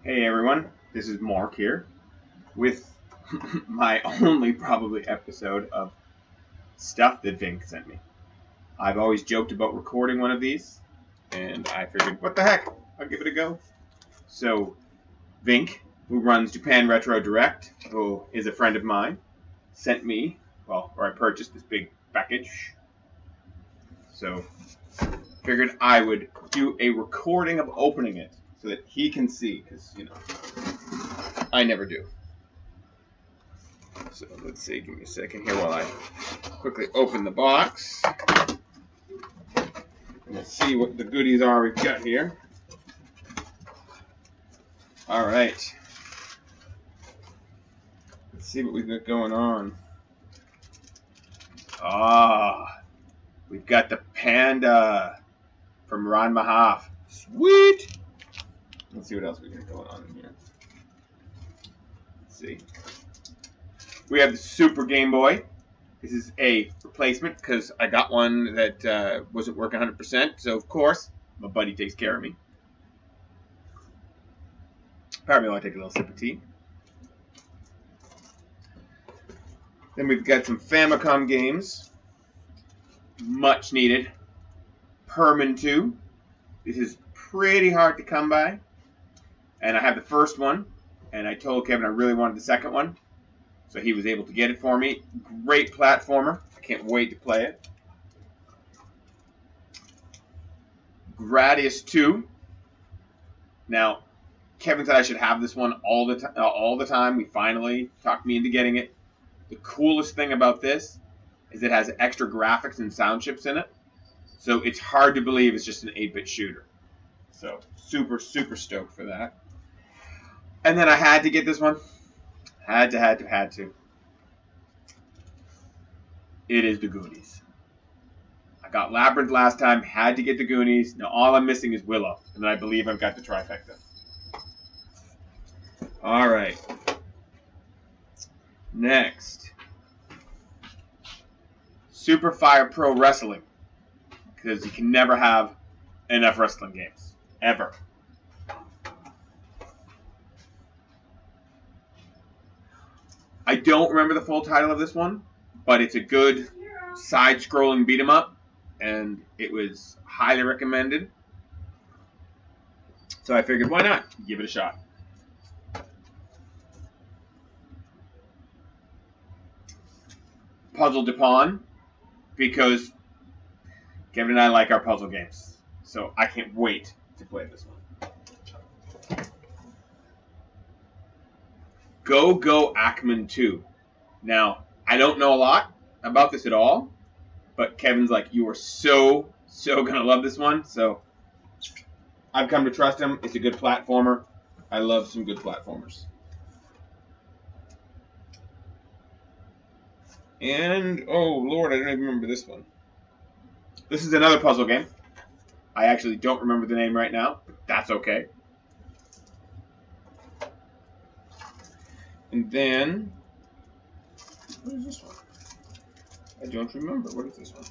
Hey everyone, this is Mark here with my only probably episode of stuff that Vinnk sent me. I've always joked about recording one of these, and I figured, what the heck, I'll give it a go. So, Vinnk, who runs Japan Retro Direct, who is a friend of mine, sent me, or I purchased this big package. So, figured I would do a recording of opening it so that he can see, because, I never do. So let's see, give me a second here while I quickly open the box. And we'll see what the goodies are we've got here. Alright. Let's see what we've got going on. We've got the Panda from Ron Mahaf. Sweet! Let's see what else we got going on in here. Let's see. We have the Super Game Boy. This is a replacement because I got one that wasn't working 100%. So, of course, my buddy takes care of me. Probably want to take a little sip of tea. Then we've got some Famicom games. Much needed. Perman 2. This is pretty hard to come by. And I have the first one. And I told Kevin I really wanted the second one. So he was able to get it for me. Great platformer. I can't wait to play it. Gradius 2. Now, Kevin said I should have this one all the time. We finally talked me into getting it. The coolest thing about this is it has extra graphics and sound chips in it. So it's hard to believe it's just an 8-bit shooter. So super, super stoked for that. And then I had to get this one. Had to. It is the Goonies. I got Labyrinth last time. Had to get the Goonies. Now all I'm missing is Willow. And then I believe I've got the trifecta. Alright. Next. Super Fire Pro Wrestling. Because you can never have enough wrestling games. Ever. I don't remember the full title of this one, but it's a good side-scrolling beat-em-up, and it was highly recommended. So I figured, why not? Give it a shot. Puzzle Dupont, because Kevin and I like our puzzle games. So I can't wait to play this one. Go Go Ackman 2. Now, I don't know a lot about this at all, but Kevin's like, you are so going to love this one. So I've come to trust him. It's a good platformer. I love some good platformers. And, oh, Lord, I don't even remember this one. This is another puzzle game. I actually don't remember the name right now, but that's okay. And then, what is this one? I don't remember. What is this one?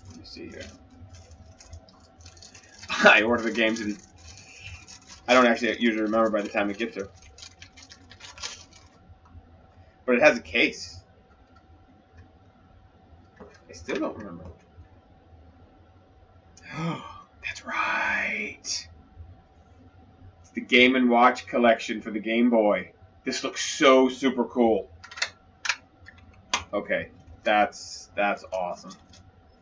Let me see here. I order the games and I don't actually usually remember by the time it gets here. But it has a case. I still don't remember. Oh, that's right. It's the Game & Watch collection for the Game Boy. This looks so super cool. Okay, that's awesome.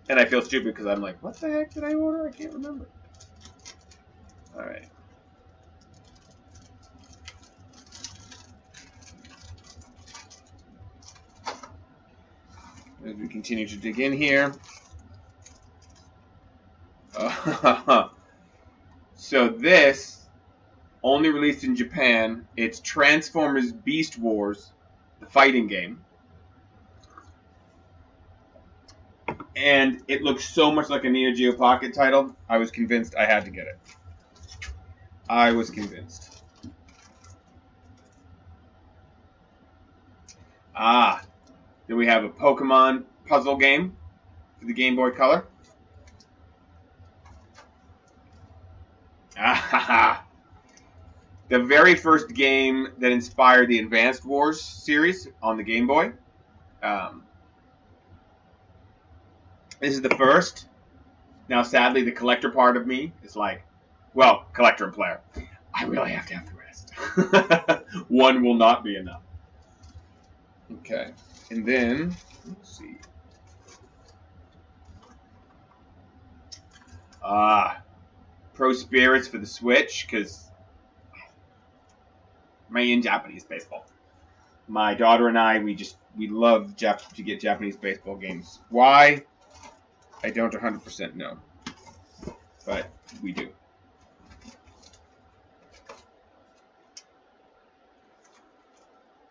And I feel stupid because I'm like, what the heck did I order? I can't remember. Alright. As we continue to dig in here. So this, only released in Japan, it's Transformers Beast Wars, the fighting game. And it looks so much like a Neo Geo Pocket title, I was convinced I had to get it. I was convinced. Then we have a Pokemon puzzle game for the Game Boy Color. Ah, the very first game that inspired the Advanced Wars series on the Game Boy. Um, this is the first. Now, sadly, the collector part of me is like, well, collector and player. I really have to have the rest. One will not be enough. Okay, and then let's see. Pro Spirits for the Switch because I'm in Japanese baseball. My daughter and I, we love to get Japanese baseball games. Why? I don't 100% know, but we do.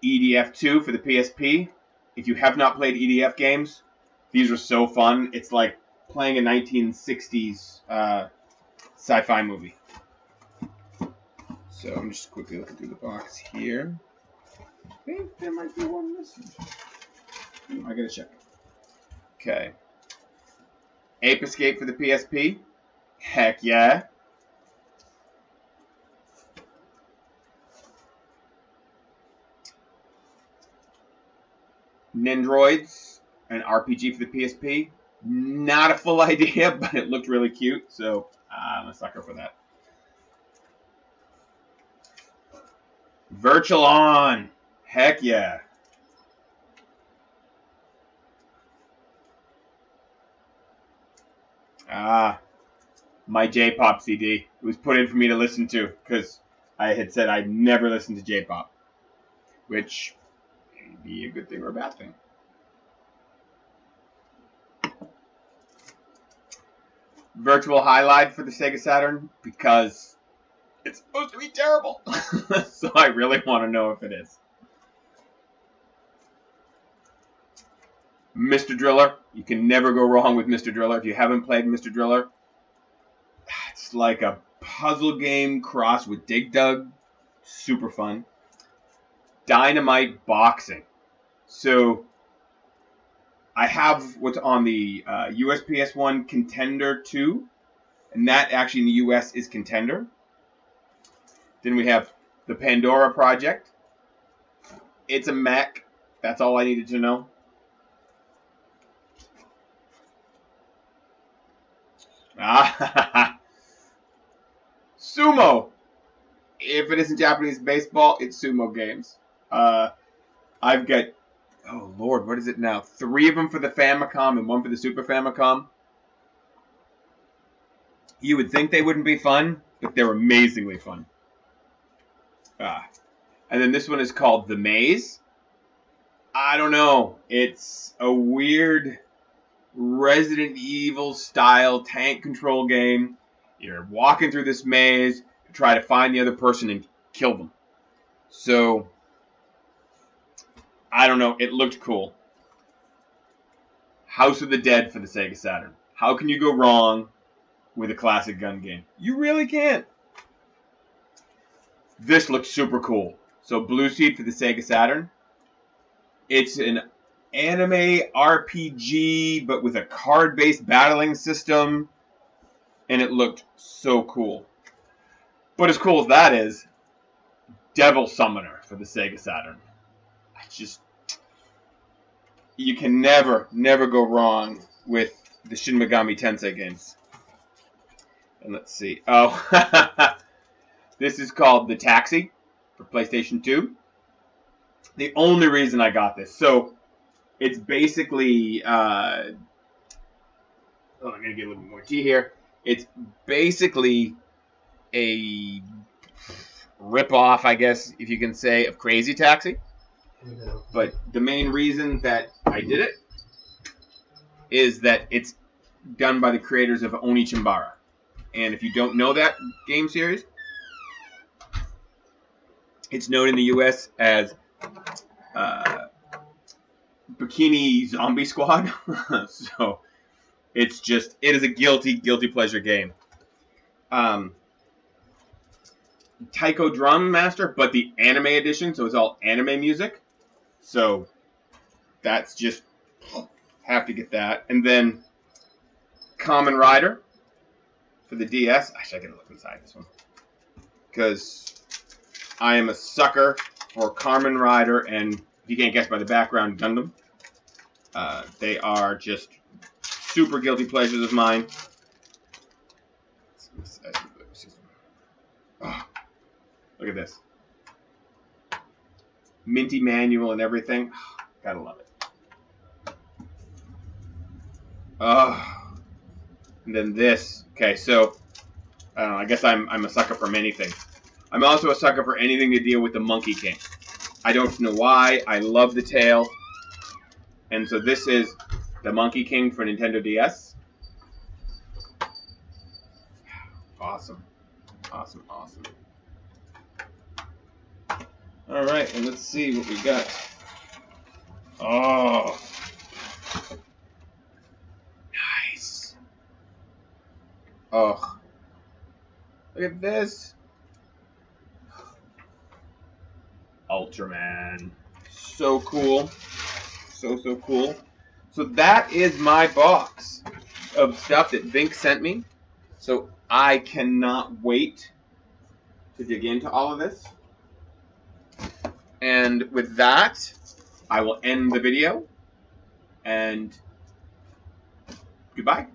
EDF2 for the PSP. If you have not played EDF games, these are so fun. It's like playing a 1960s sci-fi movie. So I'm just quickly looking through the box here. I think there might be one missing. I gotta check. Okay. Ape Escape for the PSP. Heck yeah. Nendroids, an RPG for the PSP. Not a full idea, but it looked really cute, so I'm a sucker for that. Virtual On. Heck yeah. My J-pop CD. It was put in for me to listen to because I had said I'd never listened to J-pop, which may be a good thing or a bad thing. Virtual Highlight for the Sega Saturn because it's supposed to be terrible. So I really want to know if it is. Mr. Driller. You can never go wrong with Mr. Driller. If you haven't played Mr. Driller, it's like a puzzle game crossed with Dig Dug. Super fun. Dynamite Boxing. So I have what's on the USPS1 Contender 2, and that actually in the US is Contender. Then we have the Pandora Project. It's a mech. That's all I needed to know. Sumo. If it isn't Japanese baseball, it's sumo games. I've got, oh Lord, what is it now? 3 of them for the Famicom and 1 for the Super Famicom. You would think they wouldn't be fun, but they're amazingly fun. And then this one is called The Maze. I don't know. It's a weird Resident Evil style tank control game. You're walking through this maze to try to find the other person and kill them. So, I don't know. It looked cool. House of the Dead for the Sega Saturn. How can you go wrong with a classic gun game? You really can't. This looks super cool. So, Blue Seed for the Sega Saturn. It's an anime RPG, but with a card-based battling system. And it looked so cool. But as cool as that is, Devil Summoner for the Sega Saturn. You can never go wrong with the Shin Megami Tensei games. And let's see. Oh, this is called The Taxi for PlayStation 2. The only reason I got this. So, it's basically... I'm going to get a little bit more tea here. It's basically a rip-off, I guess, if you can say, of Crazy Taxi. But the main reason that I did it is that it's done by the creators of Onichimbara. And if you don't know that game series, it's known in the US as Bikini Zombie Squad. So it is a guilty pleasure game. Taiko Drum Master, but the anime edition, so it's all anime music. So that's just, have to get that. And then Kamen Rider. for the DS. Actually, I gotta look inside this one because I am a sucker for Kamen Rider and, if you can't guess by the background, Gundam. They are just super guilty pleasures of mine. Oh, look at this. Minty manual and everything. Oh, gotta love it. Oh. And then this. Okay, so I don't know. I guess I'm a sucker for many things. I'm also a sucker for anything to deal with the Monkey King. I don't know why. I love the tail. And so this is the Monkey King for Nintendo DS. Awesome. Awesome, awesome. Alright, and let's see what we got. Oh. Nice. Oh. Look at this. Ultraman. So cool. So cool. So that is my box of stuff that Vinnk sent me. So I cannot wait to dig into all of this. And with that, I will end the video. And goodbye.